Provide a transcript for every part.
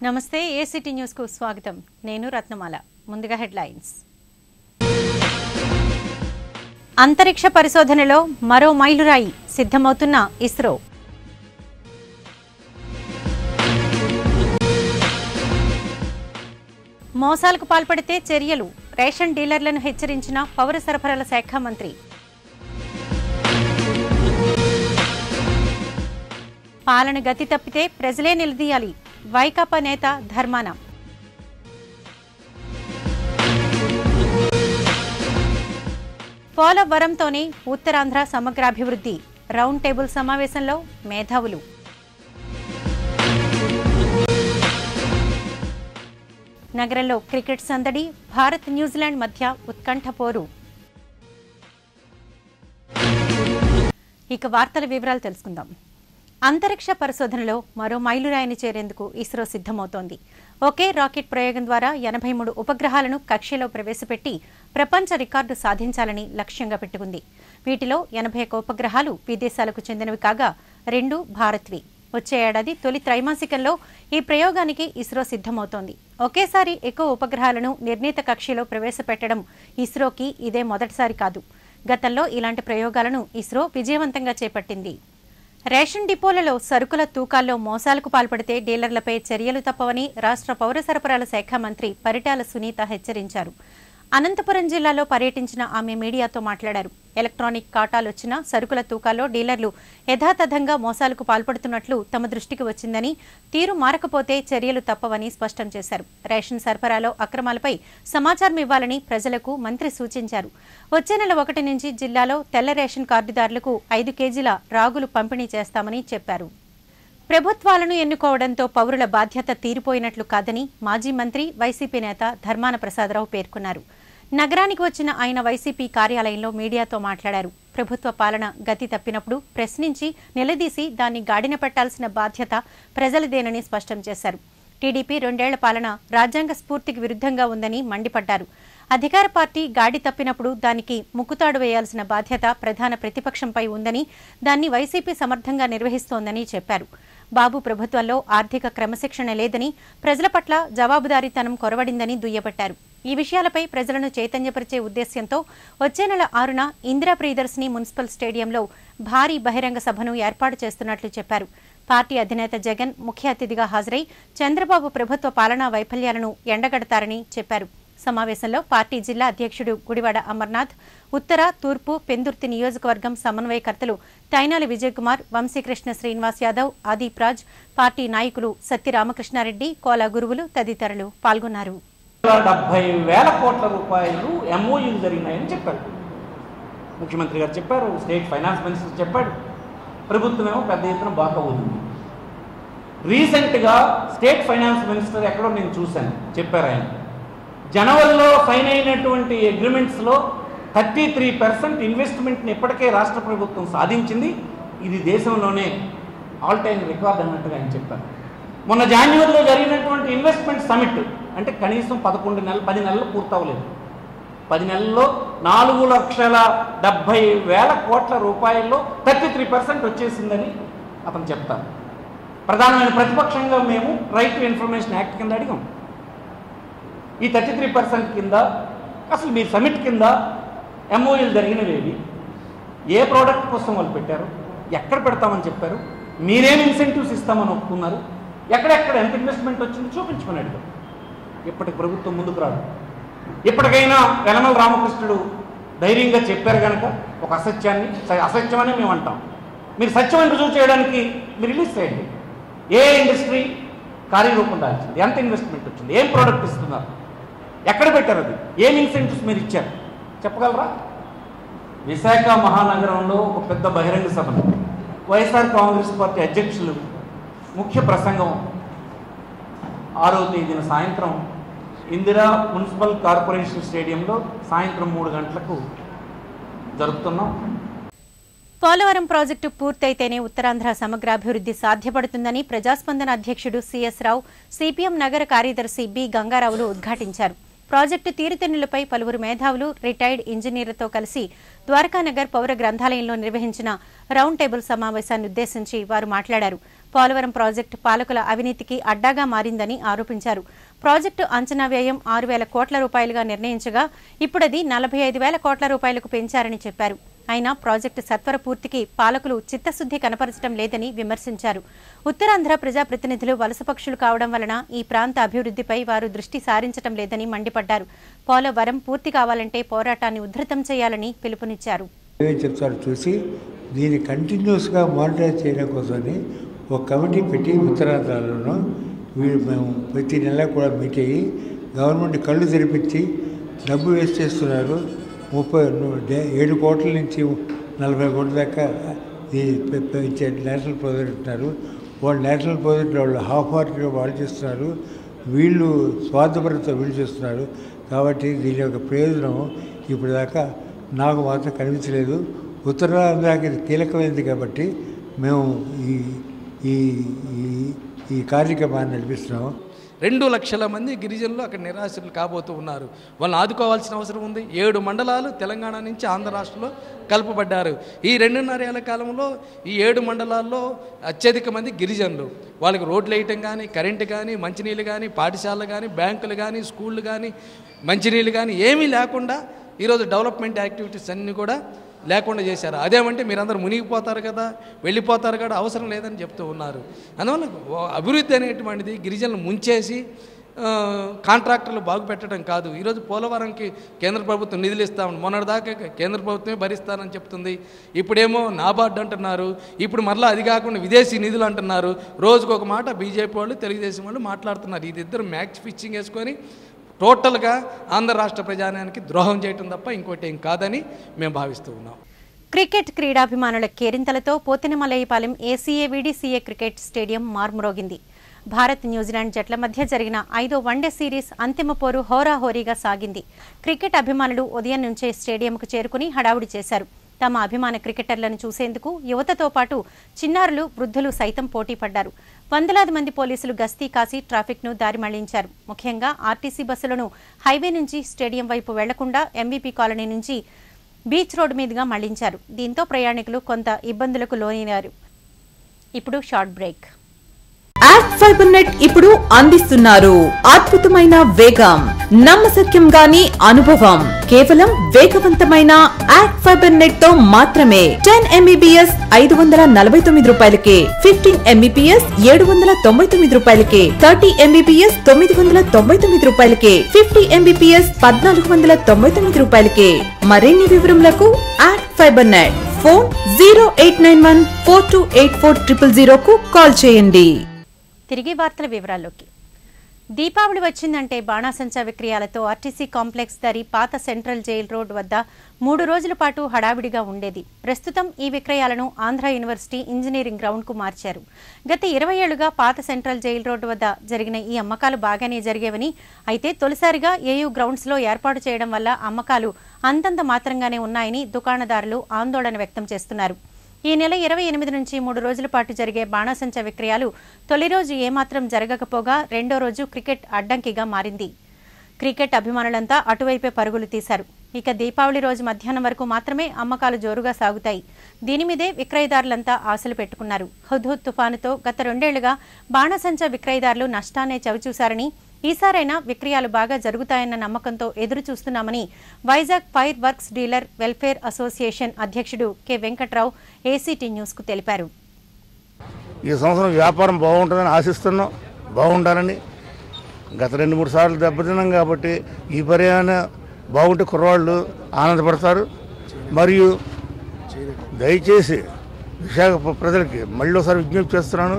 నమస్తే ACT news కు స్వాగతం నేను రత్నమాల ముందుగా హెడ్లైన్స్ అంతరిక్ష పరిశోధనలో మరో మైలురాయి సిద్ధమవుతున్న ఇస్రో మోసాలకు పాల్పడితే చర్యలు రేషన్ డీలర్లను హెచ్చరించిన పౌర సరఫరాల శాఖ మంత్రి పాలన గతి తప్పితే ప్రజలే నిలదీయాలి వైకాపా నేత ధర్మాన పోలవరంతోనే ఉత్తరాంధ్ర సమగ్రాభివృద్ధి రౌండ్ టేబుల్ సమావేశంలో మేధావులు నగరంలో క్రికెట్ సందడి భారత్ న్యూజిలాండ్ మధ్య ఉత్కంఠ పోరు ఇక వార్తల వివరాలు తెలుసుకుందాం అంతరిక్ష పరిశోధనలో మరో మైలురాయిని చేరేందుకు ఇస్రో సిద్ధమవుతోంది ఒకే రాకెట్ ప్రయోగం ద్వారా 83 ఉపగ్రహాలను కక్షలో ప్రవేశపెట్టి ప్రపంచ రికార్డు సాధించాలని లక్ష్యంగా పెట్టుకుంది వీటిలో 81 ఉపగ్రహాలు విదేశాలకు చెందినవి కాగా 2 భారత్వి వచ్చే ఏడాది తొలి త్రైమాసికంలో ఈ ప్రయోగానికి ఇస్రో సిద్ధమవుతోంది ఒకేసారి ఎక్కువ ఉపగ్రహాలను నిర్ణీత కక్షలో ప్రవేశపెట్టడం ఇస్రోకి ఇదే మొదటిసారి కాదు గతంలో ఇలాంటి ప్రయోగాలను ఇస్రో విజయవంతంగా చేపట్టింది రేషన్ డిపోలలో సరుకుల తూకాల్లో మోసాలకు పాల్పడితే డీలర్లపై చర్యలు తప్పవని రాష్ట్ర పౌర సరఫరాల శాఖ మంత్రి పరిటాల సునీత హెచ్చరించారు అనంతపురం జిల్లాలో పర్యటించిన ఆమె మీడియాతో మాట్లాడారు ఎలక్ట్రానిక్ కాటాలొచ్చినా సరుకుల తూకాల్లో డీలర్లు యథాతథంగా మోసాలకు పాల్పడుతున్నట్లు తమ దృష్టికి వచ్చిందని తీరు మారకపోతే చర్యలు తప్పవని స్పష్టం చేశారు రేషన్ సరఫరాలో అక్రమాలపై సమాచారం ఇవ్వాలని ప్రజలకు మంత్రి సూచించారు వచ్చే నెల 1 నుంచి జిల్లాలో తెల్ల రేషన్ కార్డుదారులకు 5 కేజీల రాగులు పంపిణీ చేస్తామని చెప్పారు ప్రభుత్వాలను ఎన్నుకోవడంతో పౌరుల బాధ్యత తీరిపోయినట్లు కాదని మాజీ మంత్రి వైసీపీ నేత ధర్మాన ప్రసాదరావు పేర్కొన్నారు నగరానికి వచ్చిన ఆయన వైసీపీ కార్యాలయంలో మీడియాతో మాట్లాడారు ప్రభుత్వ పాలన గతి తప్పినప్పుడు ప్రశ్నించి నిలదీసి దాన్ని గాడిన పెట్టాల్సిన బాధ్యత ప్రజలదేనని స్పష్టం చేశారు టీడీపీ 2 ఏళ్ల పాలన రాజ్యాంగ స్ఫూర్తికి విరుద్ధంగా ఉందని మండిపడ్డారు అధికార పార్టీ గాడి తప్పినప్పుడు దానికి ముక్కుతాడు వేయాల్సిన బాధ్యత ప్రధాన ప్రతిపక్షంపై ఉందని దాన్ని వైసీపీ సమర్థంగా నిర్వహిస్తోందని చెప్పారు బాబు ప్రభుత్వంలో ఆర్థిక క్రమశిక్షణ లేదని ప్రజల పట్ల జవాబుదారీతనం కొరవడిందని దుయ్యబట్టారు ఈ విషయాలపై ప్రజలను చైతన్యపరిచే ఉద్దేశ్యంతో వచ్చే నెల 6న ఇందిరా ప్రియదర్శిని మున్సిపల్ స్టేడియంలో భారీ బహిరంగ సభను ఏర్పాటు చేస్తున్నట్లు చెప్పారు పార్టీ అధినేత జగన్ ముఖ్య అతిథిగా హాజరై చంద్రబాబు ప్రభుత్వ పాలనా వైఫల్యాలను ఎండగడతారని చెప్పారు సమావేశంలో పార్టీ జిల్లా అధ్యక్షుడు గుడివాడ అమర్నాథ్ ఉత్తర తూర్పు పెందుర్తి నియోజకవర్గం సమన్వయకర్తలు తైనాలి విజయకుమార్ వంశీకృష్ణ శ్రీనివాస్ యాదవ్ ఆదీప్ రాజ్ పార్టీ నాయకులు సత్తి రామకృష్ణారెడ్డి కోలా గురువులు తదితరులు పాల్గొన్నారు 70,000 కోట్ల రూపాయలు ఎంఓయూలు జరిగినాయని చెప్పారు ముఖ్యమంత్రి గారు చెప్పారు స్టేట్ ఫైనాన్స్ మినిస్టర్ చెప్పాడు ప్రభుత్వం ఏమో పెద్ద ఎత్తున బాగా ఊదింది రీసెంట్గా స్టేట్ ఫైనాన్స్ మినిస్టర్ ఎక్కడో నేను చూశాను చెప్పారు ఆయన జనవరిలో సైన్ అయినటువంటి అగ్రిమెంట్స్లో 33% ఇన్వెస్ట్మెంట్ని ఇప్పటికే రాష్ట్ర ప్రభుత్వం సాధించింది ఇది దేశంలోనే ఆల్ టైమ్ రికార్డ్ అన్నట్టుగా ఆయన చెప్పారు మొన్న జాన్యువరిలో జరిగినటువంటి ఇన్వెస్ట్మెంట్ సమిట్ అంటే కనీసం 10 నెలలు పూర్తవలేదు 10 నెలల్లో 4,70,000 కోట్ల రూపాయల్లో 33% వచ్చేసిందని అతను చెప్తారు ప్రధానమైన ప్రతిపక్షంగా మేము రైట్ టు ఇన్ఫర్మేషన్ యాక్ట్ కింద అడిగాం ఈ 33% కింద అసలు మీరు సమిట్ కింద ఎంఓయూలు జరిగినవేవి ఏ ప్రోడక్ట్ కోసం వాళ్ళు పెట్టారు ఎక్కడ పెడతామని చెప్పారు మీరేం ఇన్సెంటివ్స్ ఇస్తామని ఒప్పుకున్నారు ఎక్కడెక్కడ ఎంత ఇన్వెస్ట్మెంట్ వచ్చింది చూపించుకుని అడిగారు ఇప్పటికి ప్రభుత్వం ముందుకు రాదు ఇప్పటికైనా వెలమల రామకృష్ణుడు ధైర్యంగా చెప్పారు కనుక ఒక అసత్యమని మేము అంటాం మీరు సత్యమని రుజువు చేయడానికి మీరు రిలీజ్ చేయండి ఏ ఇండస్ట్రీ కార్యరూపం దాల్చింది ఎంత ఇన్వెస్ట్మెంట్ వచ్చింది ఏం ప్రోడక్ట్ ఇస్తున్నారు ఎక్కడ పెట్టారు అది ఏం ఇన్సెంటివ్స్ మీరు ఇచ్చారు చెప్పగలరా విశాఖ మహానగరంలో ఒక పెద్ద బహిరంగ సభను వైఎస్ఆర్ కాంగ్రెస్ పార్టీ అధ్యక్షులు ముఖ్య ప్రసంగం 6వ తేదీన సాయంత్రం ఇందిరా మున్సిపల్ కార్పొరేషన్ స్టేడియంలో సాయంత్రం 3 గంటలకు జరుపుతున్నాం పోలవరం ప్రాజెక్టు పూర్తయితేనే ఉత్తరాంధ్ర సమగ్రాభివృద్ధి సాధ్యపడుతుందని ప్రజాస్పందన అధ్యక్షుడు సిఎస్ రావు సిపిఎం నగర కార్యదర్శి బి గంగారావులు ఉద్ఘాటించారు ప్రాజెక్టు తీరుతెన్నులపై పలువురు మేధావులు, రిటైర్డ్ ఇంజనీర్లతో కలిసి ద్వారకానగర్ పౌర గ్రంథాలయంలో నిర్వహించిన రౌండ్ టేబుల్ సమావేశాన్ని ఉద్దేశించి వారు మాట్లాడారు. పోలవరం ప్రాజెక్టు పాలకుల అవినీతికి అడ్డాగా మారిందని ఆరోపించారు. ప్రాజెక్టు అంచనా వ్యయం 6,000 కోట్ల రూపాయలుగా నిర్ణయించగా ఇప్పుడది 45,000 కోట్ల రూపాయలకు పెంచారని చెప్పారు. అయినా ప్రాజెక్టు సత్వర పూర్తికి పాలకులు చిత్తశుద్ధి కనపరచడం లేదని విమర్శించారు. ఉత్తరాంధ్ర ప్రజాప్రతినిధులు వలసపక్షులు కావడం వలన ఈ ప్రాంత అభివృద్ధిపై వారు దృష్టి సారించడం లేదని మండిపడ్డారు. పోలవరం పూర్తి కావాలంటే పోరాటాన్ని ఉధృతం చేయాలని పిలుపునిచ్చారు. చూసి దీన్ని కంటిన్యూస్గా మానిటర్ చేయడం కోసమని ఒక కమిటీ పెట్టి ఉత్తరాంధ్రలోనూ మేము ప్రతి నెల కూడా మీట్ అయ్యి గవర్నమెంట్ కళ్ళు తెరిపించి డబ్బు వేస్ట్ చేస్తున్నారు. 7 కోట్ల నుంచి 40 కోట్ల దాకా ఇచ్చే నేషనల్ ప్రాజెక్ట్ అంటున్నారు. వాళ్ళు నేషనల్ ప్రాజెక్ట్ వాళ్ళు హాఫ్ హార్ట్గా వాళ్ళు చేస్తున్నారు. వీళ్ళు స్వార్థపరతో వీళ్ళు చేస్తున్నారు. కాబట్టి దీని యొక్క ప్రయోజనం ఇప్పుడు దాకా నాకు మాత్రం కనిపించలేదు. ఉత్తరాంధ్రకి కీలకమైనది కాబట్టి మేము ఈ కార్యక్రమాన్ని నడిపిస్తున్నాము. 2 లక్షల మంది గిరిజనులు అక్కడ నిరాశ్రులు కాబోతూ ఉన్నారు. వాళ్ళని ఆదుకోవాల్సిన అవసరం ఉంది. 7 మండలాలు తెలంగాణ నుంచి ఆంధ్ర రాష్ట్రంలో కలపబడ్డారు. ఈ 2.5 ఏళ్ల కాలంలో ఈ 7 మండలాల్లో అత్యధిక మంది గిరిజనులు. వాళ్ళకి రోడ్లు వేయటం కానీ, కరెంటు కానీ, మంచినీళ్ళు కానీ, పాఠశాలలు కానీ, బ్యాంకులు కానీ, స్కూళ్ళు కానీ, మంచినీళ్ళు కానీ ఏమీ లేకుండా ఈరోజు డెవలప్మెంట్ యాక్టివిటీస్ అన్నీ కూడా లేకుండా చేశారు. అదేమంటే మీరందరూ మునిగిపోతారు కదా, వెళ్ళిపోతారు కదా, అవసరం లేదని చెప్తూ ఉన్నారు. అందువల్ల అభివృద్ధి అనేటువంటిది గిరిజనులు ముంచేసి కాంట్రాక్టర్లు బాగుపెట్టడం కాదు. ఈరోజు పోలవరంకి కేంద్ర ప్రభుత్వం నిధులు ఇస్తామని మొన్నటిదాకా కేంద్ర ప్రభుత్వమే భరిస్తానని చెప్తుంది. ఇప్పుడేమో నాబార్డు అంటున్నారు. ఇప్పుడు మరలా అది కాకుండా విదేశీ నిధులు అంటున్నారు. రోజుకొక మాట బీజేపీ వాళ్ళు, తెలుగుదేశం వాళ్ళు మాట్లాడుతున్నారు. ఇది ఇద్దరు మ్యాచ్ ఫిక్సింగ్ వేసుకొని టోటల్గా ఆంధ్ర రాష్ట్ర ప్రజానానికి ద్రోహం చేయటం తప్ప ఇంకోటి ఏం కాదని మేము భావిస్తూ ఉన్నాం. క్రికెట్ క్రీడాభిమానుల కేరింతలతో Pothinamallayyapalem ACA VDCA cricket stadium మార్మురోగింది. భారత్ న్యూజిలాండ్ జట్ల మధ్య జరిగిన 5వ వన్డే సిరీస్ అంతిమ పోరు హోరాహోరీగా సాగింది. క్రికెట్ అభిమానులు ఉదయం నుంచే స్టేడియంకు చేరుకుని హడావుడి చేశారు. తమ అభిమాన క్రికెటర్లను చూసేందుకు యువతతో పాటు చిన్నారులు, వృద్ధులు సైతం పోటీ పడ్డారు. వందలాది మంది పోలీసులు గస్తీ కాసి ట్రాఫిక్ను దారి మళ్లించారు. ముఖ్యంగా ఆర్టీసీ బస్సులను హైవే నుంచి స్టేడియం వైపు వెళ్లకుండా ఎంవీపీ కాలనీ నుంచి బీచ్ రోడ్డు మీదుగా మళ్లించారు. దీంతో ప్రయాణికులు కొంత ఇబ్బందులకు లోనయ్యారు. ఇప్పుడు short break. ACT fiber net ఇప్పుడు అందిస్తున్నారు అద్భుతమైన వేగం, నమ్మశక్యం గాని అనుభవం. కేవలం వేగవంతమైన యాక్ట్ ఫైబర్ నెట్ తో మాత్రమే 10 MBPS 549 రూపాయలకే, 15 MBPS 799 రూపాయలకే, 30 MBPS 999 రూపాయలకే, 50 MBPS 1499 రూపాయలకే. మరిన్ని వివరములకు యాక్ట్ ఫైబర్ నెట్ ఫోన్ 0891 4284 కు కాల్ చేయండి. తిరిగి వార్తల వివరాల్లోకి. దీపావళి వచ్చిందంటే బాణాసంచా విక్రయాలతో ఆర్టీసీ కాంప్లెక్స్ దరి పాత సెంట్రల్ జైల్ రోడ్ వద్ద 3 రోజుల పాటు హడావిడిగా ఉండేది. ప్రస్తుతం ఈ విక్రయాలను ఆంధ్ర యూనివర్సిటీ ఇంజనీరింగ్ గ్రౌండ్ కు మార్చారు. గత 20 ఏళ్లుగా పాత సెంట్రల్ జైల్ రోడ్ వద్ద జరిగిన ఈ అమ్మకాలు బాగానే జరిగేవని, అయితే తొలిసారిగా ఏయూ గ్రౌండ్స్ లో ఏర్పాటు చేయడం వల్ల అమ్మకాలు అంతంత మాత్రంగానే ఉన్నాయని దుకాణదారులు ఆందోళన వ్యక్తం చేస్తున్నారు. ఈ నెల 28 నుంచి 3 రోజుల పాటు జరిగే బాణాసంచా విక్రయాలు తొలి రోజు ఏమాత్రం జరగకపోగా రెండో రోజు క్రికెట్ అడ్డంకిగా మారింది. క్రికెట్ అభిమానులంతా అటువైపే పరుగులు తీశారు. ఇక దీపావళి రోజు మధ్యాహ్నం వరకు మాత్రమే అమ్మకాలు జోరుగా సాగుతాయి. దీని మీదే విక్రయదారులంతా ఆశలు పెట్టుకున్నారు. హుద్హుద్ తుఫానుతో గత 2 ఏళ్లుగా బాణాసంచా విక్రయదారులు నష్టాన్నే చవిచూశారని, ఈసారైనా విక్రయాలు బాగా జరుగుతాయన్న నమ్మకంతో ఎదురు చూస్తున్నామని Vizag fire works dealer welfare association అధ్యక్షుడు కె వెంకట్రావు ఏసీటీ న్యూస్ కు తెలిపారు. ఈ సంవత్సరం వ్యాపారం బాగుంటుందని ఆశిస్తున్నాం. బాగుండాలని గత 2-3 సార్లు దెబ్బతిన్నాం కాబట్టి ఈ పర్యావరణ బాగుంటే కుర్రవాళ్ళు ఆనందపడతారు. మరియు దయచేసి విశాఖ ప్రజలకి మళ్ళీ ఒకసారి విజ్ఞప్తి చేస్తున్నాను.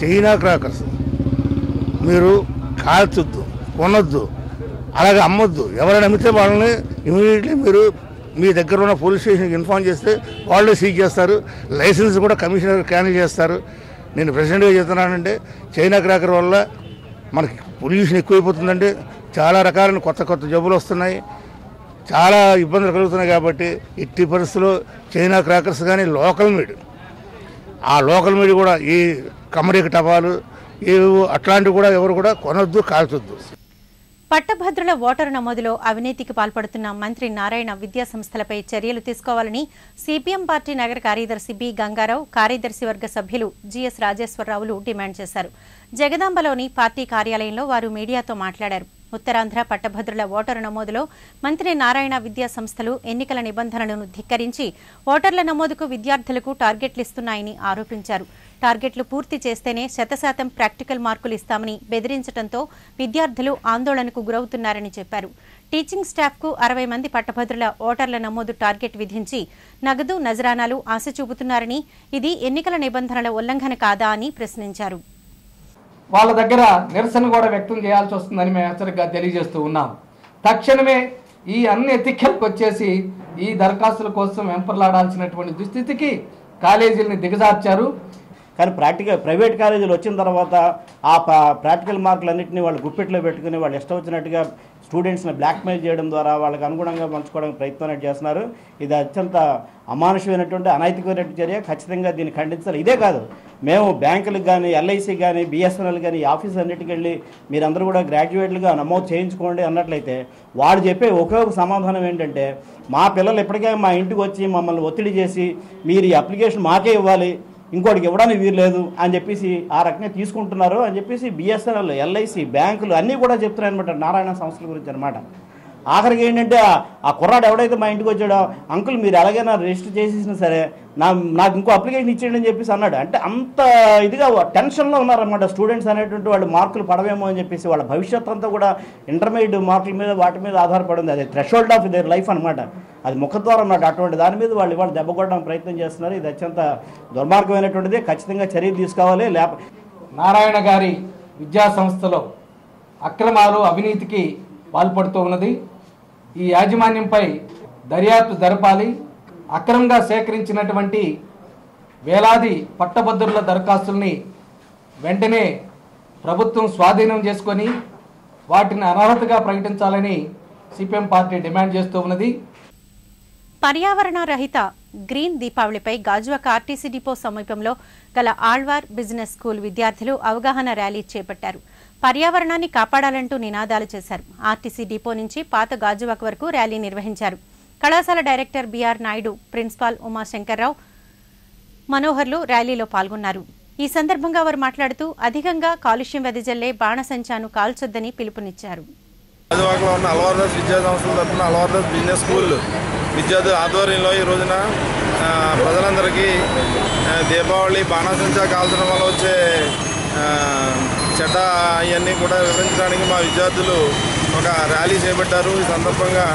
చైనా క్రాకర్స్ మీరు కాల్చొద్దు, కొనొద్దు, అలాగే అమ్మొద్దు. ఎవరైనా అమ్మితే వాళ్ళని ఇమీడియట్లీ మీరు మీ దగ్గర ఉన్న పోలీస్ స్టేషన్కి ఇన్ఫార్మ్ చేస్తే వాళ్ళే సీజ్ చేస్తారు. లైసెన్స్ కూడా కమిషనర్ క్యాన్సిల్ చేస్తారు. నేను ప్రెసిడెంట్గా చెప్తున్నానంటే చైనా క్రాకర్ వల్ల మనకి పొల్యూషన్ ఎక్కువైపోతుందంటే చాలా రకాలైన కొత్త జబ్బులు వస్తున్నాయి, చాలా ఇబ్బందులు కలుగుతున్నాయి. కాబట్టి ఎట్టి పరిస్థితుల్లో చైనా క్రాకర్స్ కానీ లోకల్ మీడ్ కూడా ఈ కమ్మరేక టపాలు అట్లాంటివి కూడా ఎవరు కూడా కొనొద్దు, కాల్చొద్దు. పట్టభద్రుల ఓటరు నమోదులో అవినీతికి పాల్పడుతున్న మంత్రి నారాయణ విద్యా సంస్థలపై చర్యలు తీసుకోవాలని సిపిఎం పార్టీ నగర కార్యదర్శి బి గంగారావు, కార్యదర్శి వర్గ సభ్యులు జిఎస్ రాజేశ్వరరావులు డిమాండ్ చేశారు. జగదాంబలోని పార్టీ కార్యాలయంలో వారు మీడియాతో మాట్లాడారు. ఉత్తరాంధ్ర పట్టభద్రుల ఓటరు నమోదులో మంత్రి నారాయణ విద్యా సంస్థలు ఎన్నికల నిబంధనలను ధిక్కరించి ఓటర్ల నమోదుకు విద్యార్థులకు టార్గెట్లు ఇస్తున్నాయని ఆరోపించారు. టార్గెట్లు పూర్తి చేస్తేనే 100% ప్రాక్టికల్ మార్కులు ఇస్తామని బెదిరించడంతో విద్యార్థులు ఆందోళనకు గురవుతున్నారని చెప్పారు. టీచింగ్ స్టాఫ్కు 60 మంది పట్టభద్రుల ఓటర్ల నమోదు టార్గెట్ విధించి నగదు నజరానాలు ఆశ చూపుతున్నారని, ఇది ఎన్నికల నిబంధనల ఉల్లంఘన కాదా అని ప్రశ్నించారు. వాళ్ళ దగ్గర నిరసన కూడా వ్యక్తం చేయాల్సి వస్తుందని మేము హెచ్చరికగా తెలియజేస్తూ ఉన్నాం. తక్షణమే ఈ అన్ని ఎత్తికెళ్ళకి వచ్చేసి ఈ దరఖాస్తుల కోసం వెంపర్లాడాల్సినటువంటి దుస్థితికి కాలేజీలని దిగజార్చారు. కానీ ప్రైవేట్ కాలేజీలు వచ్చిన తర్వాత ఆ ప్రాక్టికల్ మార్కులన్నింటినీ వాళ్ళు గుప్పెట్లో పెట్టుకుని వాళ్ళు ఇష్టం వచ్చినట్టుగా స్టూడెంట్స్ని బ్లాక్మెయిల్ చేయడం ద్వారా వాళ్ళకి అనుగుణంగా పంచుకోవడానికి ప్రయత్నం చేస్తున్నారు. ఇది అత్యంత అమానుషమైనటువంటి అనైతికమైనటువంటి చర్య. ఖచ్చితంగా దీన్ని ఖండించాలి. ఇదే కాదు, మేము బ్యాంకులకు కానీ, ఎల్ఐసి కానీ, బిఎస్ఎన్ఎల్ కానీ ఈ ఆఫీస్ అన్నిటికి వెళ్ళి మీరందరూ కూడా గ్రాడ్యుయేట్లుగా నమోదు చేయించుకోండి అన్నట్లయితే వాళ్ళు చెప్పే ఒకే ఒక సమాధానం ఏంటంటే, మా పిల్లలు ఇప్పటికే మా ఇంటికి వచ్చి మమ్మల్ని ఒత్తిడి చేసి మీరు ఈ అప్లికేషన్ మాకే ఇవ్వాలి, ఇంకోటికి ఇవ్వడానికి వీలు లేదు అని చెప్పేసి ఆ రకంగా తీసుకుంటున్నారు అని చెప్పేసి బిఎస్ఎన్ఎల్, ఎల్ఐసి, బ్యాంకులు అన్నీ కూడా చెప్తున్నాయి అనమాట నారాయణ సంస్థల గురించి అనమాట. ఆఖరికి ఏంటంటే ఆ కుర్రాడు ఎవడైతే మా ఇంటికి వచ్చాడో, అంకుల్ మీరు ఎలాగైనా రిజిస్టర్ చేసేసినా సరే నాకు ఇంకో అప్లికేషన్ ఇచ్చేయండి అని చెప్పేసి అన్నాడు. అంటే అంత ఇదిగా టెన్షన్లో ఉన్నారన్నమాట స్టూడెంట్స్ అనేటువంటి వాళ్ళు. మార్కులు పడవేమో అని చెప్పేసి వాళ్ళ భవిష్యత్ అంతా కూడా ఇంటర్మీడియట్ మార్కుల మీద వాటి మీద ఆధారపడింది. అది థ్రెషోల్డ్ ఆఫ్ దేర్ లైఫ్ అనమాట. అది ముఖద్వారం అన్నమాట. అటువంటి దాని మీద వాళ్ళు ఇవాళ దెబ్బ కొట్టడానికి ప్రయత్నం చేస్తున్నారు. ఇది అత్యంత దుర్మార్గమైనటువంటిది. ఖచ్చితంగా చర్యలు తీసుకోవాలి. నారాయణ గారి విద్యా సంస్థలో అక్రమాలు, అవినీతికి పాల్పడుతూ ఉన్నది. ఈ యాజమాన్యంపై దర్యాప్తు జరపాలి. అక్రమంగా సేకరించినటువంటి వేలాది పట్టభద్రుల దరఖాస్తుల్ని వెంటనే ప్రభుత్వం స్వాధీనం చేసుకొని వాటిని అనర్హతగా ప్రకటించాలని సిపిఎం పార్టీ డిమాండ్ చేస్తూ ఉన్నది. పర్యావరణ రహిత గ్రీన్ దీపావళిపై గాజువాక ఆర్టీసీ డిపో సమీపంలో గల ఆళ్వార్ బిజినెస్ స్కూల్ విద్యార్థులు అవగాహన ర్యాలీ చేపట్టారు. పర్యావరణాన్ని కాపాడాలంటూ నినాదాలు చేశారు. ఆర్టీసీ డిపో నుంచి పాత గాజువాక వరకు ర్యాలీ నిర్వహించారు. కళాశాల director BR Naidu, principal Umashankarrao, మనోహర్లు ర్యాలీలో పాల్గొన్నారు. ఈ సందర్భంగా వారు మాట్లాడుతూ అధికంగా కాలుష్యం వెదజల్లే బాణసంచాను కాల్చొద్దని పిలుపునిచ్చారు. గాజువాకలో ఉన్న అల్వార్దాస్ విద్యా సంస్థల తరఫున అల్వార్దాస్ బిజినెస్ స్కూల్ విద్యార్థుల ఆధ్వర్యంలో ఈ రోజున ప్రజలందరికీ దీపావళి బాణాసంచా కాల్చడం వల్ల వచ్చే చెడ్డ ఇవన్నీ కూడా వివరించడానికి మా విద్యార్థులు ఒక ర్యాలీ చేపట్టారు. ఈ సందర్భంగా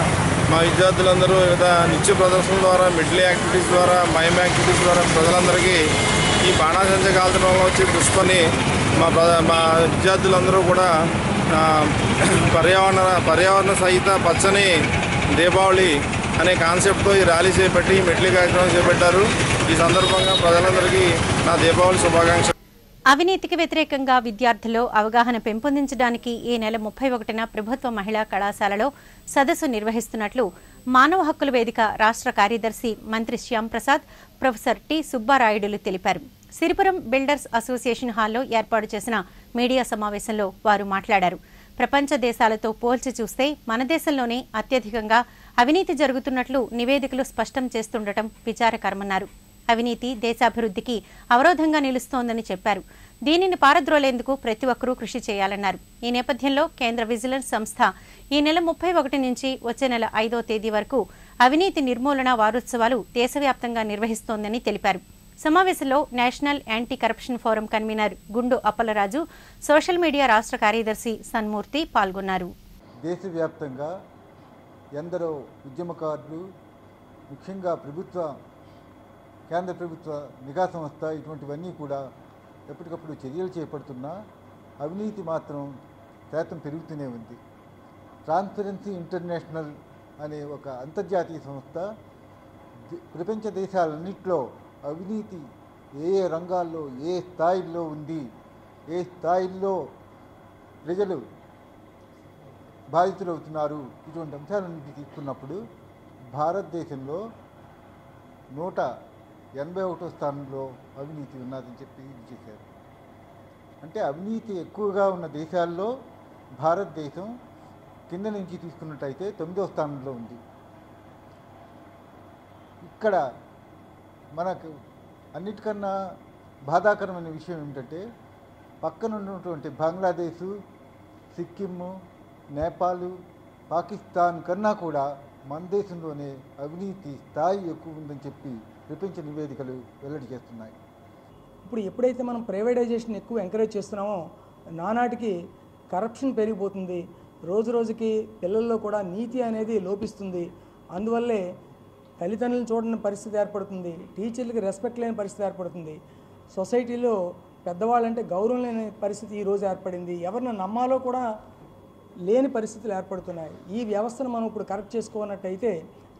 మా విద్యార్థులందరూ వివిధ నృత్య ప్రదర్శనల ద్వారా, మిడ్లీ యాక్టివిటీస్ ద్వారా, మైమ్ యాక్టివిటీస్ ద్వారా ప్రజలందరికీ ఈ బాణాసంచా కాల్చడం వల్ల వచ్చే దుష్పని మా విద్యార్థులందరూ కూడా పర్యావరణ సహిత పచ్చని దీపావళి అనే కాన్సెప్ట్తో ఈ ర్యాలీ చేపట్టి మెట్లీ కార్యక్రమం చేపట్టారు. ఈ సందర్భంగా ప్రజలందరికీ నా దీపావళి శుభాకాంక్షలు. అవినీతికి వ్యతిరేకంగా విద్యార్థుల్లో అవగాహన పెంపొందించడానికి ఈ నెల 31న ప్రభుత్వ మహిళా కళాశాలలో సదస్సు నిర్వహిస్తున్నట్లు మానవ హక్కుల వేదిక రాష్ట్ర కార్యదర్శి మంత్రి శ్యాంప్రసాద్, ప్రొఫెసర్ టి సుబ్బారాయుడులు తెలిపారు. సిరిపురం బిల్డర్స్ అసోసియేషన్ హాల్లో ఏర్పాటు చేసిన మీడియా సమావేశంలో వారు మాట్లాడారు. ప్రపంచ దేశాలతో పోల్చి చూస్తే మన దేశంలోనే అత్యధికంగా అవినీతి జరుగుతున్నట్లు నివేదికలు స్పష్టం చేస్తుండటం విచారకరమన్నారు. అవినీతి దేశాభివృద్ధికి అవరోధంగా నిలుస్తోందని చెప్పారు. దీనిని పారద్రోలేందుకు ప్రతి ఒక్కరూ కృషి చేయాలన్నారు. ఈ నేపథ్యంలో కేంద్ర విజిలెన్స్ సంస్థ ఈ నెల 31 నుంచి వచ్చే నెల 5వ తేదీ వరకు అవినీతి నిర్మూలన వారోత్సవాలు దేశవ్యాప్తంగా నిర్వహిస్తోందని తెలిపారు. సమావేశంలో national anti corruption forum convener గుండు అప్పలరాజు, సోషల్ మీడియా రాష్ట్ర కార్యదర్శి సన్మూర్తి పాల్గొన్నారు. దేశవ్యాప్తంగా ఎందరో ఉద్యమకారులు, ముఖ్యంగా కేంద్ర ప్రభుత్వ నిఘా సంస్థ ఇటువంటివన్నీ కూడా ఎప్పటికప్పుడు చర్యలు చేపడుతున్నా అవినీతి మాత్రం శాతం పెరుగుతూనే ఉంది. ట్రాన్స్పరెన్సీ ఇంటర్నేషనల్ అనే ఒక అంతర్జాతీయ సంస్థ ప్రపంచ దేశాలన్నింటిలో అవినీతి ఏ రంగాల్లో ఏ స్థాయిలో ఉంది, ఏ స్థాయిల్లో ప్రజలు బాధితులవుతున్నారు, ఇటువంటి అంశాలన్నింటి తీసుకున్నప్పుడు భారతదేశంలో 181వ స్థానంలో అవినీతి ఉన్నదని చెప్పి ఇది చేశారు. అంటే అవినీతి ఎక్కువగా ఉన్న దేశాల్లో భారతదేశం కింద నుంచి తీసుకున్నట్టయితే 9వ స్థానంలో ఉంది. ఇక్కడ మనకు అన్నిటికన్నా బాధాకరమైన విషయం ఏమిటంటే పక్కన ఉన్నటువంటి బంగ్లాదేశ్, సిక్కిము, నేపాల్, పాకిస్తాన్ కన్నా కూడా మన దేశంలోనే అవినీతి స్థాయి ఎక్కువ ఉందని చెప్పి ప్రపంచ నివేదికలు వెల్లడి చేస్తున్నాయి. ఇప్పుడు ఎప్పుడైతే మనం ప్రైవేటైజేషన్ ఎక్కువ ఎంకరేజ్ చేస్తున్నామో నానాటికి కరప్షన్ పెరిగిపోతుంది. రోజు రోజుకి పిల్లల్లో కూడా నీతి అనేది లోపిస్తుంది. అందువల్లే తల్లిదండ్రులను చూడని పరిస్థితి ఏర్పడుతుంది. టీచర్లకి రెస్పెక్ట్ లేని పరిస్థితి ఏర్పడుతుంది. సొసైటీలో పెద్దవాళ్ళంటే గౌరవం లేని పరిస్థితి ఈరోజు ఏర్పడింది. ఎవరిని నమ్మాలో కూడా లేని పరిస్థితులు ఏర్పడుతున్నాయి. ఈ వ్యవస్థను మనం ఇప్పుడు కరెక్ట్ చేసుకోనట్టయితే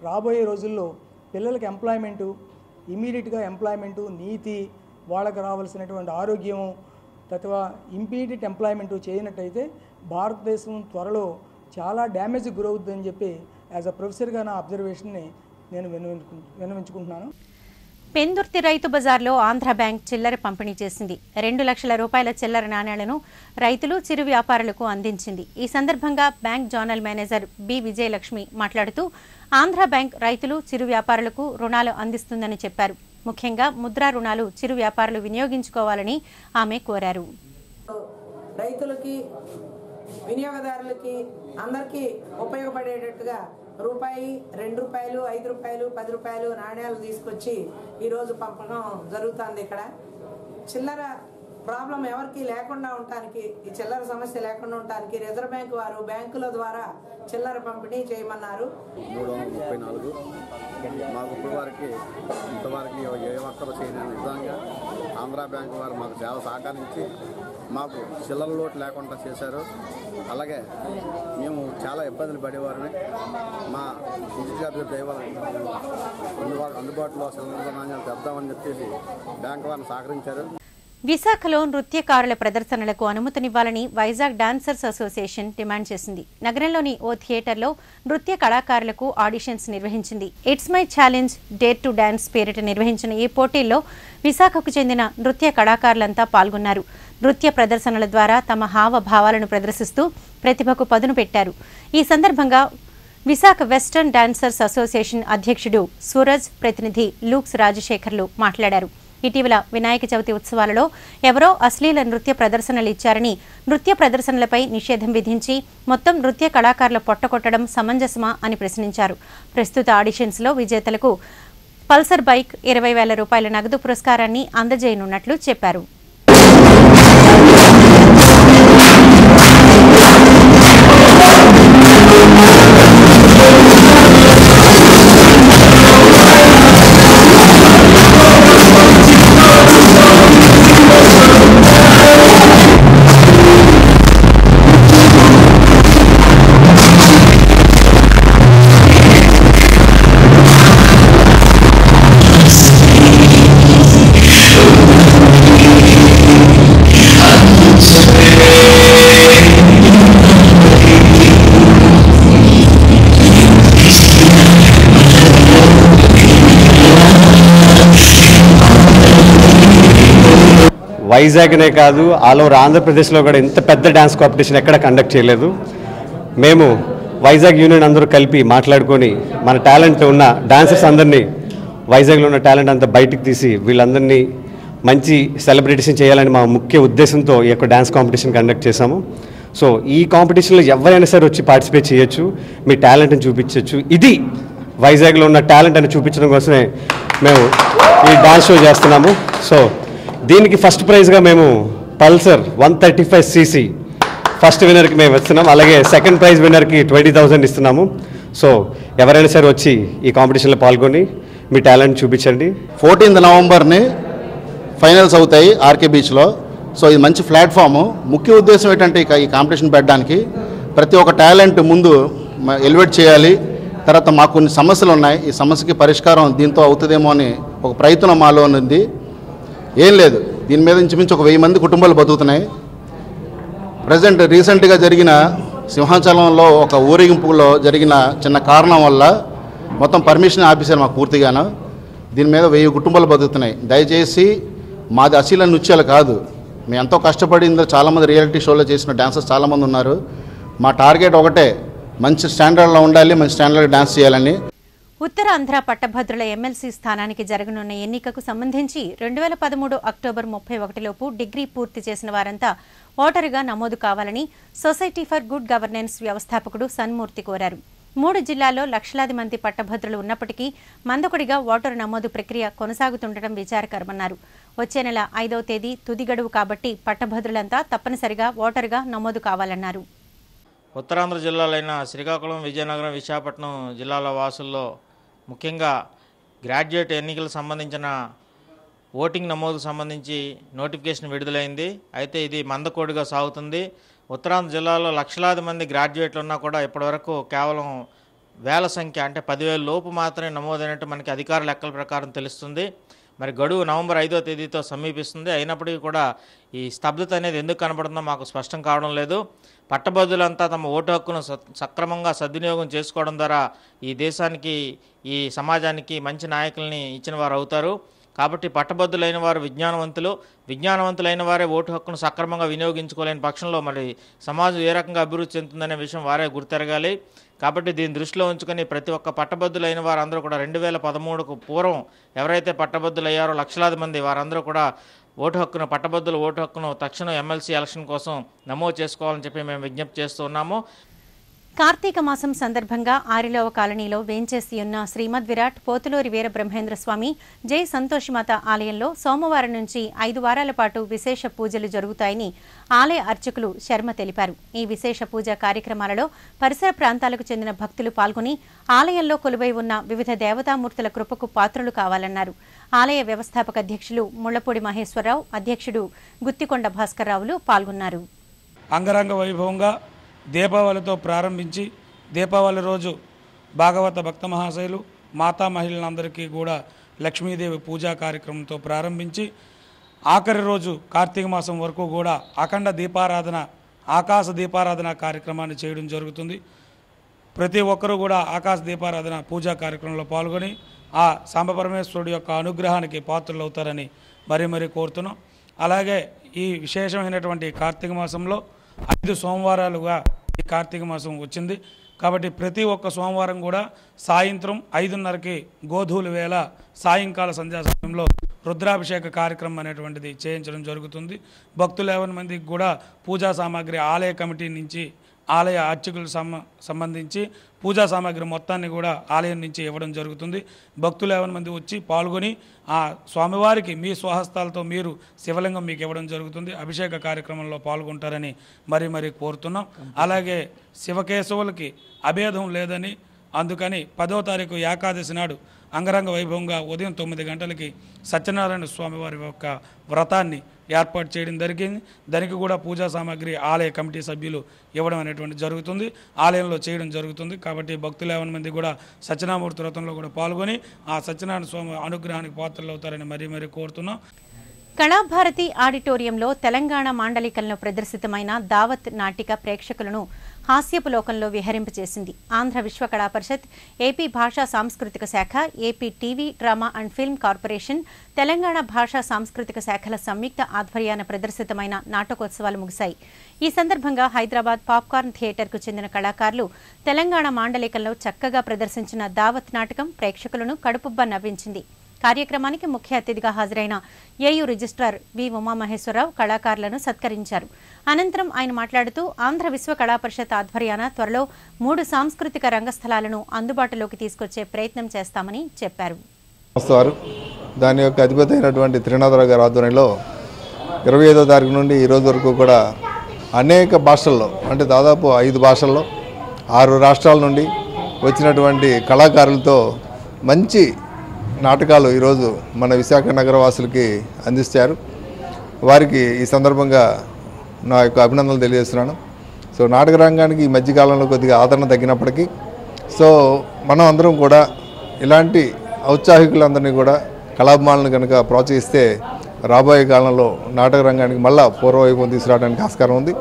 రాబోయే రోజుల్లో పిల్లలకి ఎంప్లాయ్మెంటు, ఇమీడియట్గా ఎంప్లాయ్మెంటు, నీతి, వాళ్ళకి రావాల్సినటువంటి ఆరోగ్యం, తత్వా ఇమీడియట్ ఎంప్లాయ్మెంటు చేయనట్టయితే భారతదేశం త్వరలో చాలా డ్యామేజ్ గురవుతుందని చెప్పి యాజ్ అ ప్రొఫెసర్గా నా అబ్జర్వేషన్ని నేను విన్నవించుకుంటున్నాను. పెందుర్తి రైతు బజార్లో ఆంధ్ర బ్యాంక్ చిల్లర పంపిణీ చేసింది. 2 లక్షల రూపాయల చిల్లర నాణేలను రైతులు, చిరు వ్యాపారులకు అందించింది. ఈ సందర్భంగా bank zonal manager B Vijayalakshmi మాట్లాడుతూ ఆంధ్ర బ్యాంక్ రైతులు, చిరు వ్యాపారులకు రుణాలు అందిస్తుందని చెప్పారు. ముఖ్యంగా ముద్రా రుణాలు చిరు వ్యాపారులు వినియోగించుకోవాలని ఆమె కోరారు. రైతులకి, వినియోగదారులకి అందరికీ ఉపయోగపడేటట్టుగా రూపాయి, 2 రూపాయలు, 5 రూపాయలు, 10 రూపాయలు నాణ్యాలు తీసుకొచ్చి ఈరోజు పంపడం జరుగుతుంది. ఇక్కడ చిల్లర ప్రాబ్లం ఎవరికి లేకుండా ఉండటానికి, ఈ చిల్లర సమస్య లేకుండా ఉండటానికి రిజర్వ్ బ్యాంక్ వారు బ్యాంకుల ద్వారా చిల్లర పంపిణీ చేయమన్నారు. 334 మాకు ఇప్పటివరకు ఇంతవరకు ఏ ఒక్కరు చేయని విధంగా ఆంధ్ర బ్యాంక్ వారు మాకు చాలా సహకరించి మాకు చిల్లర లోటు లేకుండా చేశారు. అలాగే మేము చాలా ఇబ్బందులు పడేవారిని మా ఇంటి దైవాలు అందుబాటులో చిల్లర నాణ్యాలు తెద్దామని చెప్పేసి బ్యాంక్ వారిని సహకరించారు. విశాఖలో నృత్యకారుల ప్రదర్శనలకు అనుమతినివ్వాలని వైజాగ్ డాన్సర్స్ అసోసియేషన్ డిమాండ్ చేసింది. నగరంలోని ఓ థియేటర్లో నృత్య కళాకారులకు ఆడిషన్స్ నిర్వహించింది. It's my challenge dare to dance పేరిట నిర్వహించిన ఈ పోటీల్లో విశాఖకు చెందిన నృత్య కళాకారులంతా పాల్గొన్నారు. నృత్య ప్రదర్శనల ద్వారా తమ హావభావాలను ప్రదర్శిస్తూ ప్రతిభకు పదును పెట్టారు. ఈ సందర్భంగా విశాఖ వెస్టర్న్ డాన్సర్స్ అసోసియేషన్ అధ్యక్షుడు సూరజ్, ప్రతినిధి లూక్స్ రాజశేఖర్లు మాట్లాడారు. ఇటీవల వినాయక చవితి ఉత్సవాలలో ఎవరో అశ్లీల నృత్య ప్రదర్శనలు ఇచ్చారని, నృత్య ప్రదర్శనలపై నిషేధం విధించి మొత్తం నృత్య కళాకారుల పొట్టకొట్టడం సమంజసమా అని ప్రశ్నించారు. ప్రస్తుత ఆడిషన్స్లో విజేతలకు పల్సర్ బైక్, 20,000 రూపాయల నగదు పురస్కారాన్ని అందజేయనున్నట్లు చెప్పారు. వైజాగ్నే కాదు, ఆల్ ఓవర్ ఆంధ్రప్రదేశ్లో కూడా ఇంత పెద్ద డ్యాన్స్ కాంపిటీషన్ ఎక్కడ కండక్ట్ చేయలేదు. మేము వైజాగ్ యూనియన్ అందరూ కలిపి మాట్లాడుకొని మన టాలెంట్ ఉన్న డాన్సర్స్ అందరినీ, వైజాగ్లో ఉన్న టాలెంట్ అంతా బయటికి తీసి వీళ్ళందరినీ మంచి సెలబ్రేషన్ చేయాలని మా ముఖ్య ఉద్దేశంతో ఈ యొక్క డ్యాన్స్ కాంపిటీషన్ కండక్ట్ చేశాము. సో ఈ కాంపిటీషన్లో ఎవరైనా సరే వచ్చి పార్టిసిపేట్ చేయొచ్చు, మీ టాలెంట్ని చూపించవచ్చు. ఇది వైజాగ్లో ఉన్న టాలెంట్ అని చూపించడం కోసమే మేము ఈ డాన్స్ షో చేస్తున్నాము. సో దీనికి ఫస్ట్ ప్రైజ్గా మేము పల్సర్ 135cc ఫస్ట్ విన్నర్కి మేము ఇస్తున్నాం. అలాగే సెకండ్ ప్రైజ్ విన్నర్కి 20,000 ఇస్తున్నాము. సో ఎవరైనా సరే వచ్చి ఈ కాంపిటీషన్లో పాల్గొని మీ టాలెంట్ చూపించండి. 14th నవంబర్ని ఫైనల్స్ అవుతాయి ఆర్కే బీచ్లో. సో ఇది మంచి ప్లాట్ఫాము. ముఖ్య ఉద్దేశం ఏంటంటే ఈ కాంపిటీషన్ పెట్టడానికి ప్రతి ఒక్క టాలెంట్ ముందు ఎలివేట్ చేయాలి. తర్వాత మాకు కొన్ని సమస్యలు ఉన్నాయి, ఈ సమస్యకి పరిష్కారం దీంతో అవుతుందేమో అని ఒక ప్రయత్నం మాలో ఉంది. ఏం లేదు, దీని మీద ఇంచుమించు ఒక 1000 మంది కుటుంబాలు బతుకుతున్నాయి. ప్రజెంట్ రీసెంట్గా జరిగిన సింహాచలంలో ఒక ఊరేగింపులో జరిగిన చిన్న కారణం వల్ల మొత్తం పర్మిషన్ ఆపేశారు మాకు పూర్తిగాను. దీని మీద 1000 కుటుంబాలు బతుకుతున్నాయి. దయచేసి మాది అశ్లీల నృత్యాలు కాదు, మేము ఎంతో కష్టపడి చాలామంది రియాలిటీ షోలో చేసిన డాన్సర్స్ చాలామంది ఉన్నారు. మా టార్గెట్ ఒకటే, మంచి స్టాండర్డ్లో ఉండాలి, మంచి స్టాండర్డ్లో డ్యాన్స్ చేయాలని. ఉత్తరాంధ్ర పట్టభద్రుల ఎమ్మెల్సీ స్థానానికి జరగనున్న ఎన్నికకు సంబంధించి 2013 అక్టోబర్ 31లోపు డిగ్రీ పూర్తి చేసిన వారంతా ఓటరుగా నమోదు కావాలని సొసైటీ ఫర్ గుడ్ గవర్నెన్స్ వ్యవస్థాపకుడు సన్మూర్తి కోరారు. 3 జిల్లాల్లో లక్షలాది మంది పట్టభద్రులు ఉన్నప్పటికీ మందకొడిగా ఓటరు నమోదు ప్రక్రియ కొనసాగుతుండటం విచారకరమన్నారు. వచ్చే నెల 5వ తేదీ తుది గడువు కాబట్టి పట్టభద్రులంతా తప్పనిసరిగా ఓటరుగా నమోదు కావాలన్నారు. ఉత్తరాంధ్ర జిల్లాలైన శ్రీకాకుళం, విజయనగరం, విశాఖపట్నం జిల్లాల వాసుల్లో ముఖ్యంగా గ్రాడ్యుయేట్ ఎన్నికలకు సంబంధించిన ఓటింగ్ నమోదుకు సంబంధించి నోటిఫికేషన్ విడుదలైంది. అయితే ఇది మందకోడిగా సాగుతుంది. ఉత్తరాంధ్ర జిల్లాలో లక్షలాది మంది గ్రాడ్యుయేట్లు ఉన్నా కూడా ఇప్పటివరకు కేవలం వేల సంఖ్య అంటే 10,000 లోపు మాత్రమే నమోదైనట్టు మనకి అధికార లెక్కల ప్రకారం తెలుస్తుంది. మరి గడువు నవంబర్ 5వ తేదీతో సమీపిస్తుంది. అయినప్పటికీ కూడా ఈ స్తబ్దత అనేది ఎందుకు కనబడుతుందో మాకు స్పష్టం కావడం లేదు. పట్టభద్రులంతా తమ ఓటు హక్కును సక్రమంగా సద్వినియోగం చేసుకోవడం ద్వారా ఈ దేశానికి, ఈ సమాజానికి మంచి నాయకుల్ని ఇచ్చిన వారు అవుతారు. కాబట్టి పట్టభద్రులైన వారు విజ్ఞానవంతులైన వారే ఓటు హక్కును సక్రమంగా వినియోగించుకోలేని పక్షంలో మరి సమాజం ఏ రకంగా అభివృద్ధి చెందుతుందనే విషయం వారే గుర్తెరగాలి. కాబట్టి దీన్ని దృష్టిలో ఉంచుకొని ప్రతి ఒక్క పట్టభద్రులైన వారందరూ కూడా 2013కు పూర్వం ఎవరైతే పట్టభద్రులు అయ్యారో లక్షలాది మంది వారందరూ కూడా పట్టభద్రుల ఓటు హక్కును తక్షణం ఎమ్మెల్సీ ఎలక్షన్ కోసం నమోదు చేసుకోవాలని చెప్పి మేము విజ్ఞప్తి చేస్తూ ఉన్నాము. కార్తీక మాసం సందర్భంగా ఆరిలోవ కాలనీలో వేంచేసి ఉన్న శ్రీమద్ విరాట్ పోతులూరి వీర బ్రహ్మేంద్ర స్వామి జై సంతోషిమాత ఆలయంలో సోమవారం నుంచి 5 వారాల పాటు విశేష పూజలు జరుగుతాయని ఆలయ అర్చకులు శర్మ తెలిపారు. ఈ విశేష పూజా కార్యక్రమాలలో పరిసర ప్రాంతాలకు చెందిన భక్తులు పాల్గొని ఆలయంలో కొలువై ఉన్న వివిధ దేవతామూర్తుల కృపకు పాత్రులు కావాలన్నారు. ఆలయ వ్యవస్థాపక అధ్యక్షులు ముళ్లపూడి మహేశ్వరరావు, అధ్యక్షుడు గుత్తికొండ భాస్కర్రావులు పాల్గొన్నారు. అంగరంగ వైభవంగా దీపావళితో ప్రారంభించి దీపావళి రోజు భాగవత భక్త మహాశయులు, మాతా మహిళలందరికీ కూడా లక్ష్మీదేవి పూజా కార్యక్రమంతో ప్రారంభించి ఆఖరి రోజు కార్తీక మాసం వరకు కూడా అఖండ దీపారాధన, ఆకాశ దీపారాధన కార్యక్రమాన్ని చేయడం జరుగుతుంది. ప్రతి ఒక్కరూ కూడా ఆకాశ దీపారాధన పూజా కార్యక్రమంలో పాల్గొని ఆ సాంబపరమేశ్వరుడు యొక్క అనుగ్రహానికి పాత్రలు అవుతారని మరీ కోరుతున్నాం. అలాగే ఈ విశేషమైనటువంటి కార్తీక మాసంలో 5 సోమవారాలుగా ఈ కార్తీక మాసం వచ్చింది. కాబట్టి ప్రతి ఒక్క సోమవారం కూడా సాయంత్రం 5:30కి గోధూలి వేళ సాయంకాల సంధ్యా సమయంలో రుద్రాభిషేక కార్యక్రమం అనేటువంటిది చేయించడం జరుగుతుంది. భక్తులు 50 మందికి కూడా పూజా సామాగ్రి ఆలయ కమిటీ నుంచి, ఆలయ అర్చకులకు సంబంధించి పూజా సామాగ్రి మొత్తాన్ని కూడా ఆలయం నుంచి ఇవ్వడం జరుగుతుంది. భక్తులు 50 మంది వచ్చి పాల్గొని ఆ స్వామివారికి మీ స్వహస్తాలతో మీరు శివలింగం మీకు ఇవ్వడం జరుగుతుంది. అభిషేక కార్యక్రమంలో పాల్గొంటారని మరీ కోరుతున్నాం. అలాగే శివకేశవులకి అభేదం లేదని, అందుకని 10వ తారీఖు ఏకాదశి నాడు అంగరంగ వైభవంగా ఉదయం 9 గంటలకి సత్యనారాయణ స్వామి వారి యొక్క వ్రతాన్ని ఏర్పాటు చేయడం జరిగింది. దానికి కూడా పూజా సామాగ్రి ఆలయ కమిటీ సభ్యులు ఇవ్వడం అనేటువంటి జరుగుతుంది, ఆలయంలో చేయడం జరుగుతుంది. కాబట్టి భక్తులు 50 మంది కూడా సత్యనామూర్తి వ్రతంలో కూడా పాల్గొని ఆ సత్యనారాయణ స్వామి అనుగ్రహానికి పాత్రలు అవుతారని మరీ కోరుతున్నాం. కళాభారతి ఆడిటోరియంలో తెలంగాణ మాండలికల్లో ప్రదర్శితమైన దావత్ నాటిక ప్రేక్షకులను హాస్యపు లోకంలో విహరింపచేసింది. ఆంధ్ర విశ్వ కళా పరిషత్, ఏపీ భాషా సాంస్కృతిక శాఖ, AP TV drama and film corporation, Telangana భాషా సాంస్కృతిక శాఖల సంయుక్త ఆధ్వర్యాన ప్రదర్శితమైన నాటకోత్సవాలు ముగిశాయి. ఈ సందర్భంగా హైదరాబాద్ పాప్కార్న్ థియేటర్కు చెందిన కళాకారులు తెలంగాణ మాండలికల్లో చక్కగా ప్రదర్శించిన దావత్ నాటకం ప్రేక్షకులను కడుపుబ్బ నవ్వించింది. కార్యక్రమానికి ముఖ్య అతిథిగా హాజరైన ఏయూ రిజిస్ట్రార్ వి ఉమామహేశ్వరరావు కళాకారులను సత్కరించారు. అనంతరం ఆయన మాట్లాడుతూ ఆంధ్ర విశ్వ కళా పరిషత్ ఆధ్వర్యాన త్వరలో 3 సాంస్కృతిక రంగస్థలాలను అందుబాటులోకి తీసుకొచ్చే ప్రయత్నం చేస్తామని చెప్పారు. దాని యొక్క అధిపతి అయినటువంటి త్రినాథరావు గారి ఆధ్వర్యంలో 25వ తారీఖు నుండి ఈ రోజు వరకు కూడా అనేక భాషల్లో, అంటే దాదాపు 5 భాషల్లో 6 రాష్ట్రాల నుండి వచ్చినటువంటి కళాకారులతో మంచి నాటకాలు ఈరోజు మన విశాఖ నగరవాసులకి అందిస్తారు. వారికి ఈ సందర్భంగా నా యొక్క అభినందనలు తెలియజేస్తున్నాను. సో నాటక రంగానికి ఈ మధ్యకాలంలో కొద్దిగా ఆదరణ తగ్గినప్పటికీ మనం అందరం కూడా ఇలాంటి ఔత్సాహికులందరినీ కూడా కళాభిమానులను కనుక ప్రోత్సహిస్తే రాబోయే కాలంలో నాటక రంగానికి మళ్ళా పూర్వవైభవం తీసుకురావడానికి ఆస్కారం ఉంది.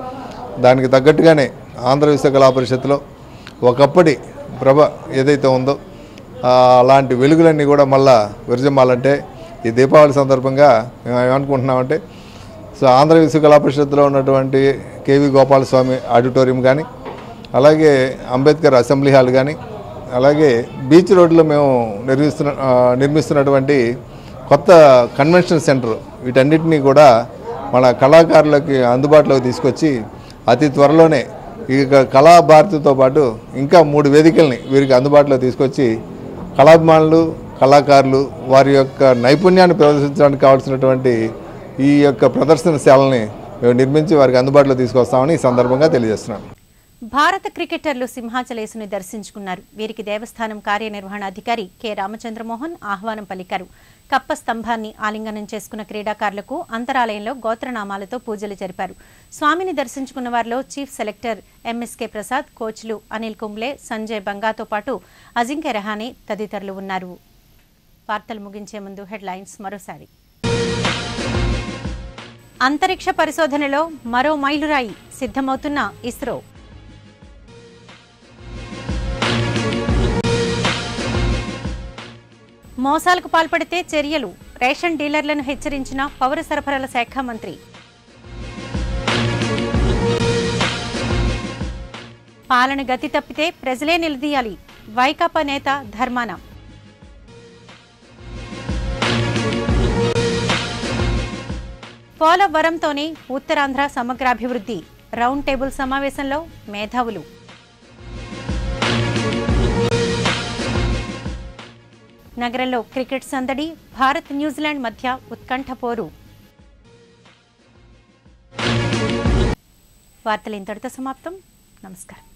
దానికి తగ్గట్టుగానే ఆంధ్ర విశ్వ కళా పరిషత్తులో ఒకప్పటి ప్రభ ఏదైతే ఉందో అలాంటి వెలుగులన్నీ కూడా మళ్ళా విరజమ్మాలంటే ఈ దీపావళి సందర్భంగా మేము ఏమనుకుంటున్నామంటే, సో ఆంధ్ర విశ్వ కళా పరిషత్తులో ఉన్నటువంటి కేవీ గోపాలస్వామి ఆడిటోరియం కానీ, అలాగే అంబేద్కర్ అసెంబ్లీ హాల్ కానీ, అలాగే బీచ్ రోడ్లో మేము నిర్మిస్తున్నటువంటి కొత్త కన్వెన్షన్ సెంటర్, వీటన్నిటినీ కూడా మన కళాకారులకి అందుబాటులోకి తీసుకొచ్చి అతి త్వరలోనే ఇక కళాభారతితో పాటు ఇంకా 3 వేదికల్ని వీరికి అందుబాటులో తీసుకొచ్చి కళాభిమానులు, కళాకారులు వారి యొక్క నైపుణ్యాన్ని ప్రదర్శించడానికి కావాల్సినటువంటి ఈ యొక్క ప్రదర్శనశాలని మేము నిర్మించి వారికి అందుబాటులో తీసుకొస్తామని ఈ సందర్భంగా తెలియజేస్తున్నాను. భారత క్రికెటర్లు సింహాచలేసుని దర్శించుకున్నారు. వీరికి దేవస్థానం కార్యనిర్వహణాధికారి కె రామచంద్రమోహన్ ఆహ్వానం పలికారు. కప్ప స్తంభాన్ని ఆలింగనం చేసుకున్న క్రీడాకారులకు అంతరాలయంలో గోత్రనామాలతో పూజలు జరిపారు. స్వామిని దర్శించుకున్న వారిలో చీఫ్ సెలెక్టర్ ఎంఎస్కే ప్రసాద్, కోచ్లు అనిల్ కుంబ్లే, సంజయ్ బంగాతో పాటు అజింక్య రహానే తదితరులు ఉన్నారు. వార్తలు ముగించే ముందు హెడ్లైన్స్ మరోసారి. అంతరిక్ష పరిశోధనలో మరో మైలురాయి సిద్ధమవుతున్న ఇస్రో. మోసాలకు పాల్పడితే చర్యలు, రేషన్ డీలర్లను హెచ్చరించిన పౌర సరఫరాల శాఖ మంత్రి. పాలన గతి తప్పితే ప్రజలే నిలదీయాలి, వైకాపా నేత ధర్మాన. పోలవరంతోనే ఉత్తరాంధ్ర సమగ్రాభివృద్ధి, రౌండ్ టేబుల్ సమావేశంలో మేధావులు. నగరంలో క్రికెట్ సందడి, భారత్ న్యూజిలాండ్ మధ్య ఉత్కంఠ పోరు. వార్తలు ఇంతటితో సమాప్తం. నమస్కారం.